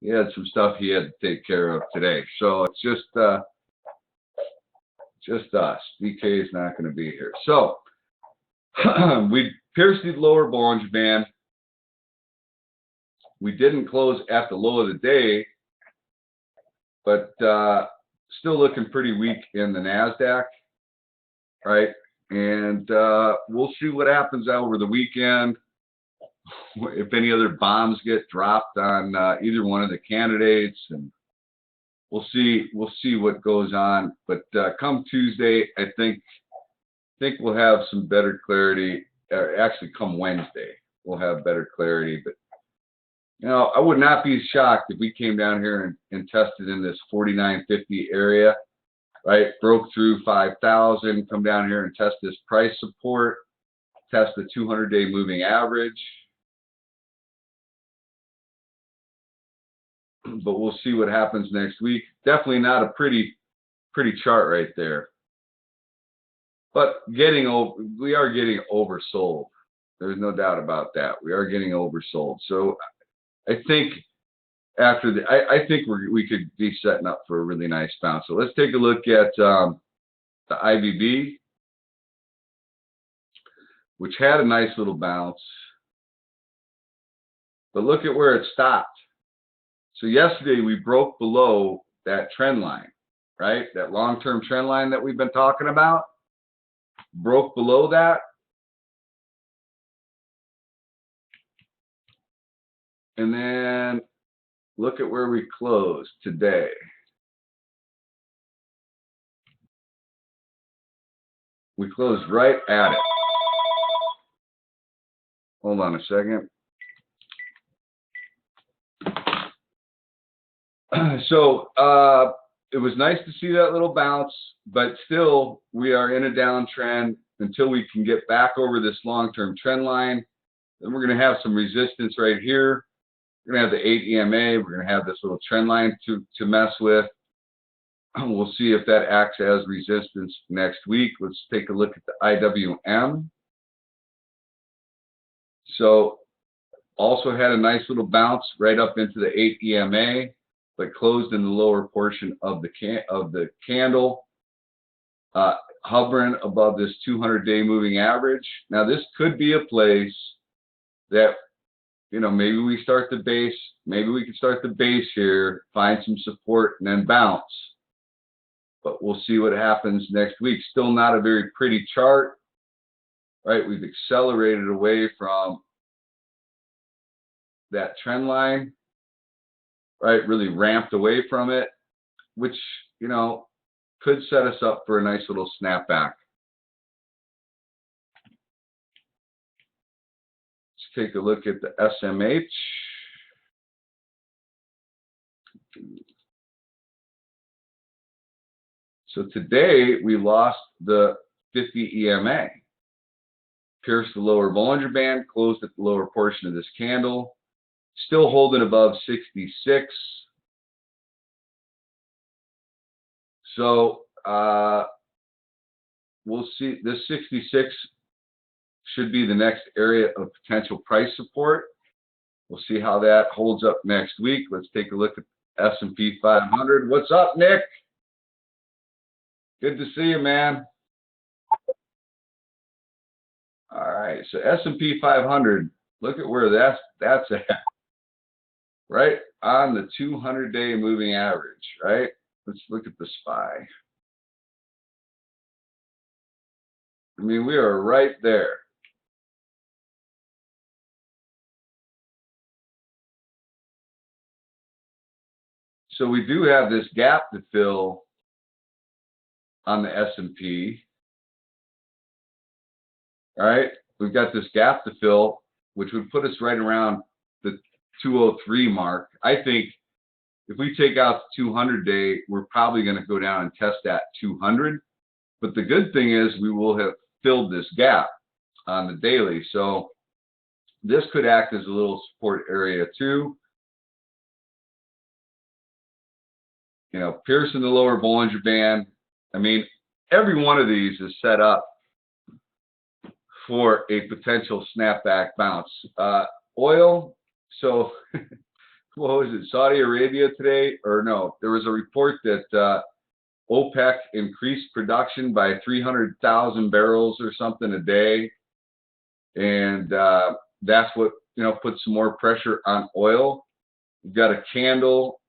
he had some stuff he had to take care of today. So it's just us. DK is not going to be here. So we pierced the lower Bollinger Band. We didn't close at the low of the day, but still looking pretty weak in the NASDAQ, right? And we'll see what happens over the weekend. If any other bombs get dropped on either one of the candidates, and we'll see what goes on. But come Tuesday, I think we'll have some better clarity. Actually, come Wednesday, we'll have better clarity. But I would not be shocked if we came down here and tested in this 49.50 area, right? Broke through 5,000, come down here and test this price support, test the 200-day moving average. But we'll see what happens next week. Definitely not a pretty chart right there. But we are getting oversold. There's no doubt about that. We are getting oversold. So I think I think we could be setting up for a really nice bounce. So let's take a look at the IBB, which had a nice little bounce. But look at where it stopped. So yesterday we broke below that trend line, right? That long-term trend line that we've been talking about. Broke below that. And then look at where we closed today. We closed right at it. Hold on a second. So it was nice to see that little bounce, but still we are in a downtrend until we can get back over this long-term trend line. Then we're going to have some resistance right here. We're going to have the 8 EMA. We're going to have this little trend line to mess with. We'll see if that acts as resistance next week. Let's take a look at the IWM. So also had a nice little bounce right up into the 8 EMA, but closed in the lower portion of the candle, hovering above this 200-day moving average. Now this could be a place that, maybe we start the base. Maybe we can start the base here, find some support, and then bounce. But we'll see what happens next week. Still not a very pretty chart, right? We've accelerated away from that trend line, right? Really ramped away from it, which, could set us up for a nice little snapback. Let's take a look at the SMH. So today we lost the 50 EMA. Pierced the lower Bollinger Band, closed at the lower portion of this candle. Still holding above 66. So we'll see. This 66 should be the next area of potential price support. We'll see how that holds up next week. Let's take a look at S&P 500. What's up, Nick? Good to see you, man. All right, so S&P 500. Look at where that's at. Right on the 200-day moving average, right? Let's look at the SPY. I mean, we are right there. So we do have this gap to fill on the S&P. All right, we've got this gap to fill, which would put us right around the 203 mark. I think if we take out the 200-day, we're probably going to go down and test that 200. But the good thing is we will have filled this gap on the daily. So this could act as a little support area too. Piercing the lower Bollinger Band. I mean, every one of these is set up for a potential snapback bounce. Oil, so what was it, Saudi Arabia today, or no, there was a report that OPEC increased production by 300,000 barrels or something a day, and that's what put some more pressure on oil. We've got a candle.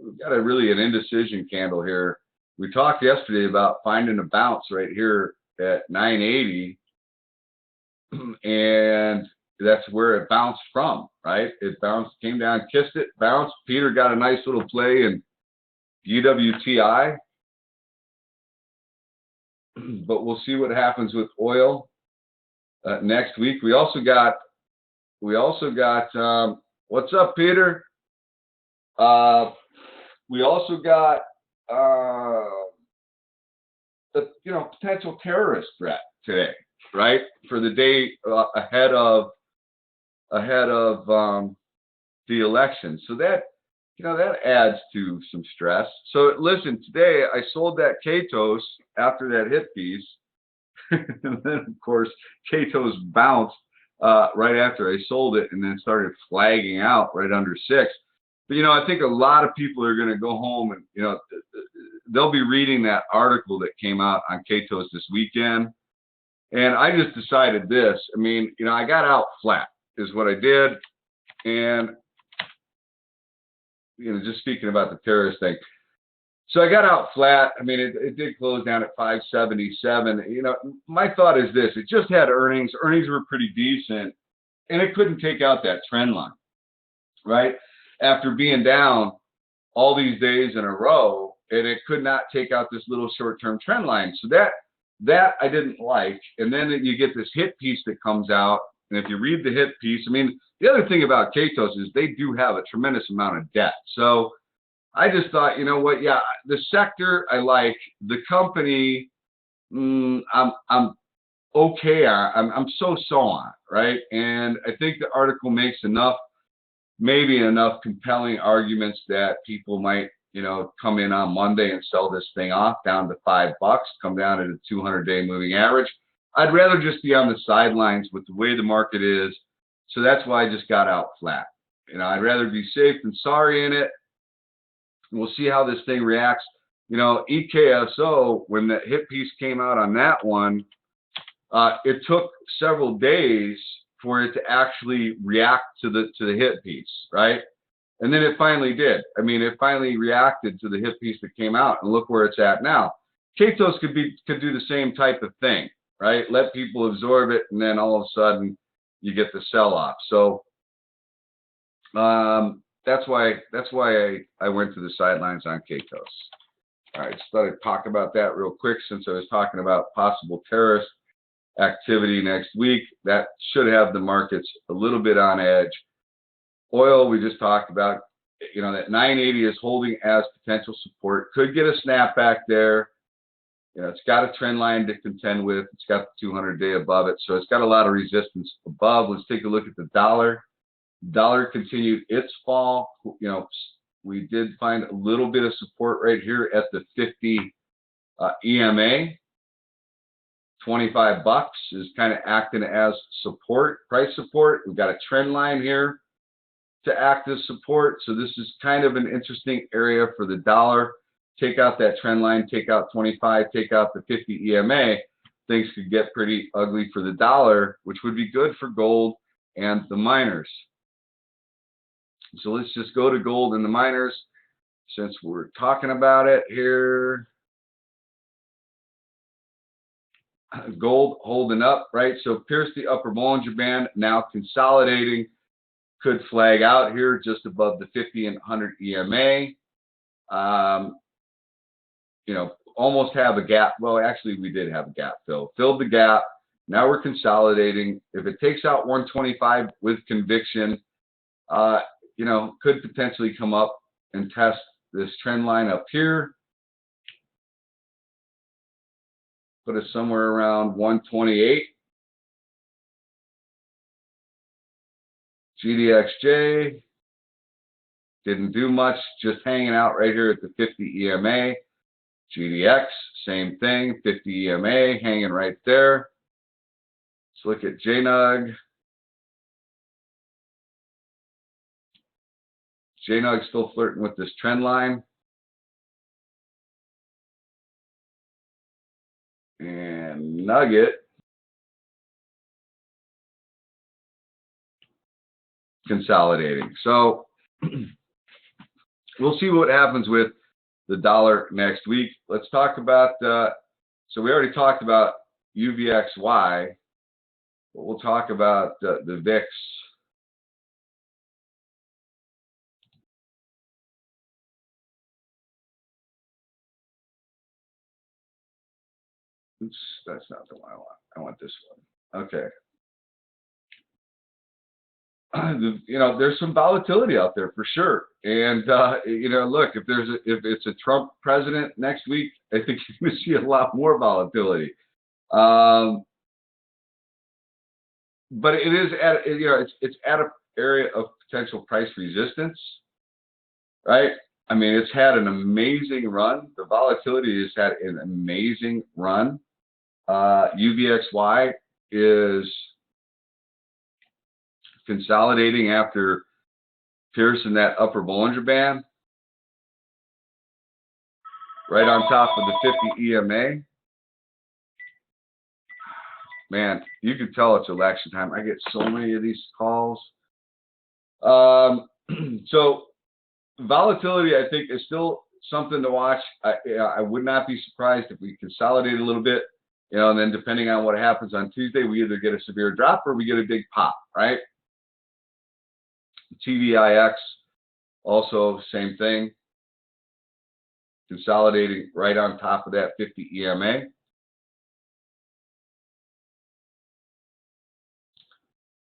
We've got an indecision candle here. We talked yesterday about finding a bounce right here at 980, and that's where it bounced from, right? It bounced, came down, kissed it, bounced. Peter got a nice little play in UWTI, but we'll see what happens with oil next week. We also got what's up, Peter? We also got the potential terrorist threat today, right? For the day ahead of the election. So that that adds to some stress. So listen, today I sold that Katos after that hit piece, and then of course Katos bounced right after I sold it, and then started flagging out right under 6. But I think a lot of people are going to go home and they'll be reading that article that came out on Katos this weekend. And I just decided this. I mean, I got out flat is what I did. And just speaking about the terrorist thing. So I got out flat. I mean, it did close down at 577. My thought is this: it just had earnings. Earnings were pretty decent, and it couldn't take out that trend line, right? After being down all these days in a row, and it could not take out this little short-term trend line. So that I didn't like. And then you get this hit piece that comes out, and if you read the hit piece, I mean, the other thing about Katos is they do have a tremendous amount of debt. So I just thought, you know what? Yeah, the sector I like, the company, I'm okay on. I'm so on, right? And I think the article makes maybe enough compelling arguments that people might, come in on Monday and sell this thing off down to $5, come down at a 200-day moving average. I'd rather just be on the sidelines with the way the market is. So that's why I just got out flat. I'd rather be safe than sorry in it. We'll see how this thing reacts. EKSO, when the hit piece came out on that one, it took several days for it to actually react to the hit piece, right? And then it finally did. I mean, it finally reacted to the hit piece that came out, and look where it's at now. Katos could do the same type of thing, right? Let people absorb it, and then all of a sudden you get the sell-off. So that's why I went to the sidelines on Katos. All right, just thought I'd talk about that real quick since I was talking about possible terrorist activity next week. That should have the markets a little bit on edge. Oil, we just talked about, that 980 is holding as potential support. Could get a snapback there. It's got a trend line to contend with. It's got the 200-day above it. So it's got a lot of resistance above. Let's take a look at the dollar. Dollar continued its fall. We did find a little bit of support right here at the 50 EMA. $25 is kind of acting as support, price support. We've got a trend line here to act as support. So this is kind of an interesting area for the dollar. Take out that trend line, take out 25, take out the 50 EMA. Things could get pretty ugly for the dollar, which would be good for gold and the miners. So let's just go to gold and the miners since we're talking about it here. Gold holding up, right? So pierced the upper Bollinger Band, now consolidating. Could flag out here just above the 50 and 100 EMA. Almost have a gap. Well, actually, we did have a gap fill. Filled the gap. Now we're consolidating. If it takes out 125 with conviction, could potentially come up and test this trend line up here. Put us somewhere around 128. GDXJ didn't do much, just hanging out right here at the 50 EMA. GDX, same thing, 50 EMA, hanging right there. Let's look at JNUG. JNUG's still flirting with this trend line. And Nugget consolidating. So we'll see what happens with the dollar next week. Let's talk about, so we already talked about UVXY, but we'll talk about the VIX. Oops, that's not the one I want. I want this one. Okay. You know, there's some volatility out there for sure. And you know, look, if it's a Trump president next week, I think you're going to see a lot more volatility. But it is at, you know, it's at an area of potential price resistance, right? I mean, it's had an amazing run. The volatility has had an amazing run. UVXY is consolidating after piercing that upper Bollinger Band right on top of the 50 EMA. Man, you can tell it's election time. I get so many of these calls. So volatility, I think, is still something to watch. I would not be surprised if we consolidate a little bit, you know, and then depending on what happens on Tuesday, we either get a severe drop or we get a big pop, right? TVIX, also same thing, consolidating right on top of that 50 EMA.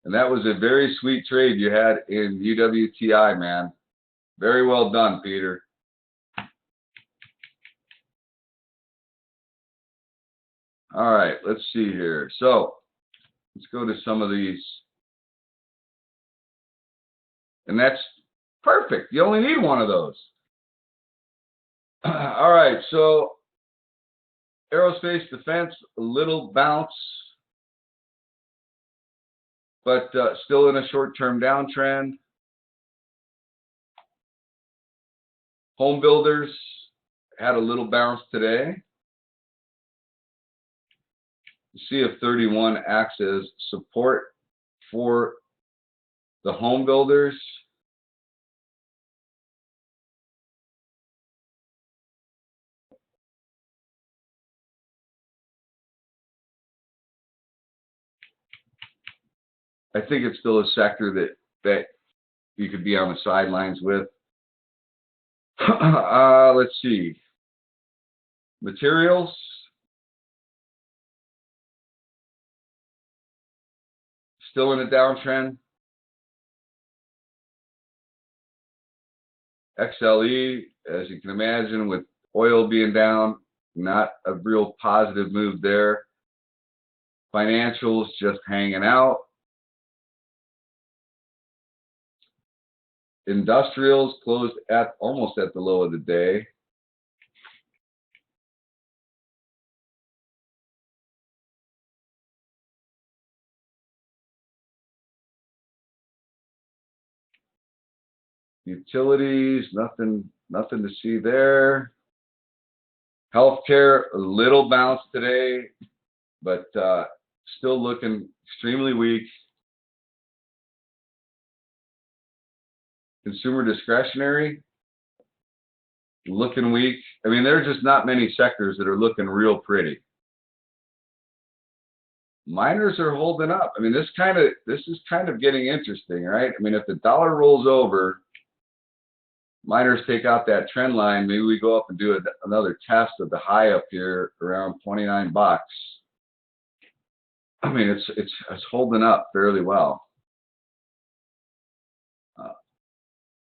And that was a very sweet trade you had in UWTI, man. Very well done, Peter. All right, let's see here. So let's go to some of these. And that's perfect. You only need one of those. All right, so aerospace defense, a little bounce, but still in a short-term downtrend. Home builders had a little bounce today. See if 31 acts as support for the home builders. I think it's still a sector that you could be on the sidelines with. Let's see. Materials. Still in a downtrend. XLE, as you can imagine, with oil being down, not a real positive move there. Financials just hanging out. Industrials closed at almost at the low of the day. Utilities, nothing to see there. Healthcare, a little bounce today, but still looking extremely weak. Consumer discretionary, looking weak. I mean, there's just not many sectors that are looking real pretty. Miners are holding up. I mean, this is kind of getting interesting, right? I mean, if the dollar rolls over, miners take out that trend line, maybe we go up and do another test of the high up here around 29 bucks. I mean, it's holding up fairly well.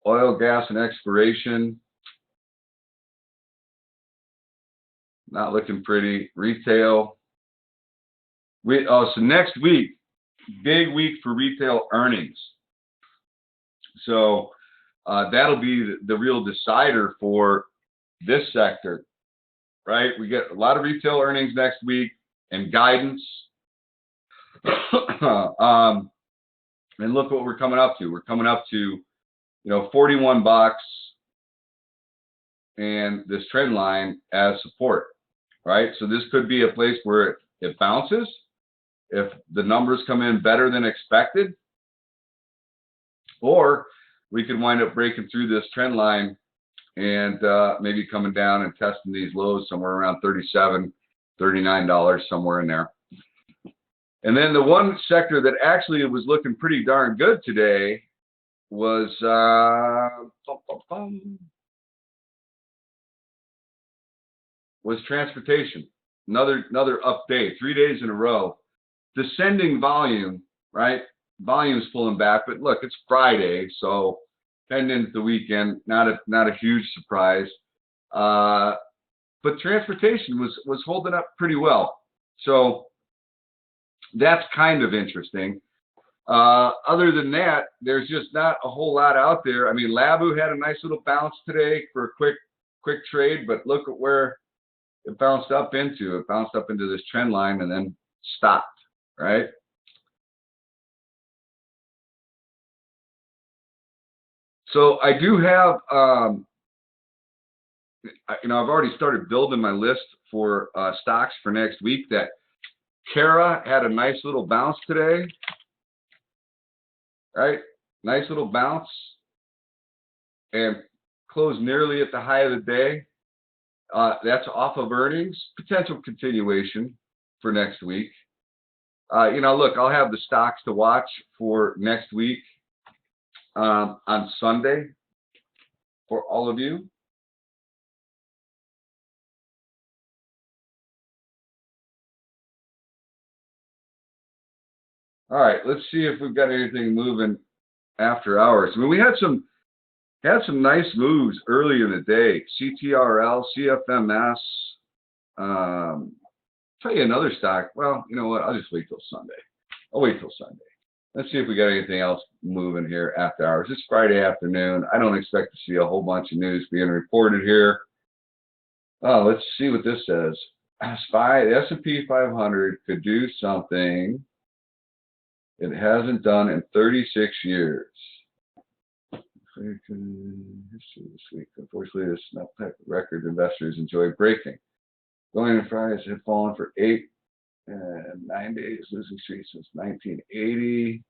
Oil, gas, and exploration, not looking pretty. Retail. So next week, big week for retail earnings. So that'll be the real decider for this sector, right? We get a lot of retail earnings next week and guidance. And look what we're coming up to. We're coming up to $41 and this trend line as support, right? So this could be a place where it bounces if the numbers come in better than expected, or we could wind up breaking through this trend line and maybe coming down and testing these lows somewhere around $37, $39, somewhere in there. And then the one sector that actually was looking pretty darn good today was transportation. Another up day, 3 days in a row. Descending volume, right? Volume's pulling back, but look, it's Friday, so heading into the weekend, not a huge surprise. But transportation was holding up pretty well. So that's kind of interesting. Other than that, there's just not a whole lot out there. I mean, Labu had a nice little bounce today for a quick trade, but look at where it bounced up into. It bounced up into this trend line and then stopped, right? So I do have, I've already started building my list for stocks for next week. That Cara had a nice little bounce today, right? Nice little bounce and closed nearly at the high of the day. That's off of earnings, potential continuation for next week. Look, I'll have the stocks to watch for next week on Sunday for all of you. All right, let's see if we've got anything moving after hours. I mean, we had some nice moves early in the day. CTRL, CFMS. Tell you another stock. Well, you know what? I'll just wait till Sunday. I'll wait till Sunday. Let's see if we got anything else moving here after hours. It's Friday afternoon. I don't expect to see a whole bunch of news being reported here. Oh, let's see what this says. The S&P 500 could do something it hasn't done in 36 years. History this week. Unfortunately, this snapback record investors enjoy breaking. Going in Fridays have fallen for 8 and 9 days, losing streak since 1980.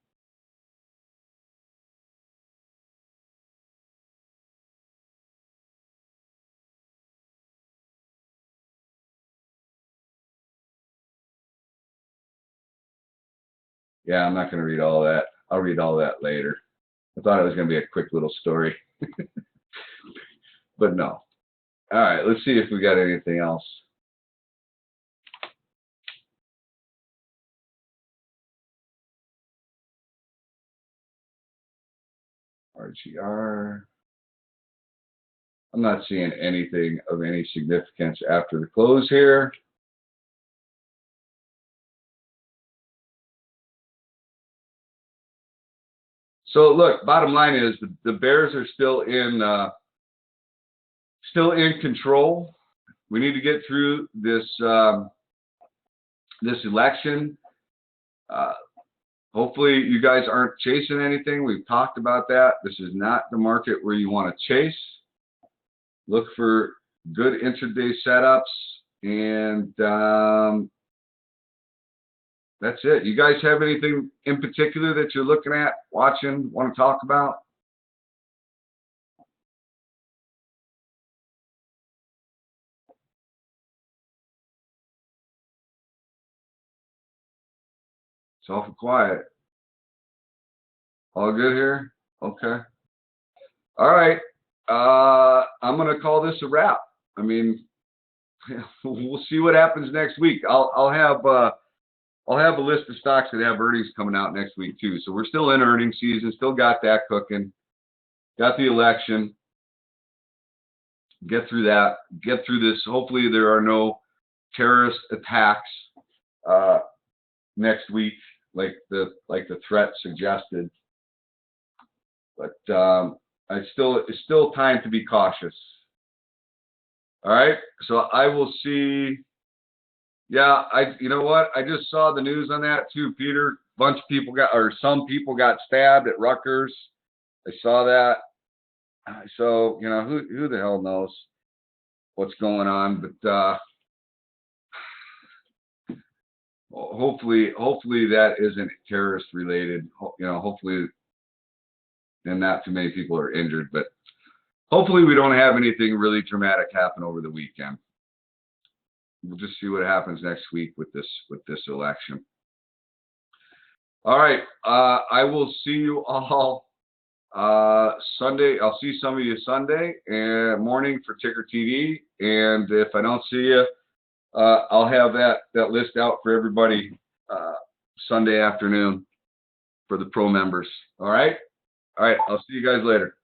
Yeah, I'm not going to read all that. I'll read all that later. I thought it was going to be a quick little story. But no. All right, let's see if we got anything else. RGR. I'm not seeing anything of any significance after the close here. So look, bottom line is the Bears are still in control. We need to get through this this election. Hopefully you guys aren't chasing anything. We've talked about that. This is not the market where you want to chase. Look for good intraday setups, and that's it. You guys have anything in particular that you're looking at, watching, want to talk about? It's awful quiet. All good here? Okay. All right. I'm going to call this a wrap. I mean, we'll see what happens next week. I'll have a list of stocks that have earnings coming out next week too. So we're still in earnings season. Still got that cooking. Got the election. Get through that. Get through this. Hopefully there are no terrorist attacks next week, like the threat suggested. But it's still time to be cautious. All right. So I will see. Yeah, you know what? I just saw the news on that too, Peter. Some people got stabbed at Rutgers. I saw that. So, you know, who the hell knows what's going on, but hopefully that isn't terrorist related. You know, hopefully, and not too many people are injured, but hopefully we don't have anything really dramatic happen over the weekend. We'll just see what happens next week with this election. All right, I will see you all Sunday. I'll see some of you Sunday and morning for Ticker TV, and if I don't see you, I'll have that list out for everybody Sunday afternoon for the pro members. All right, I'll see you guys later.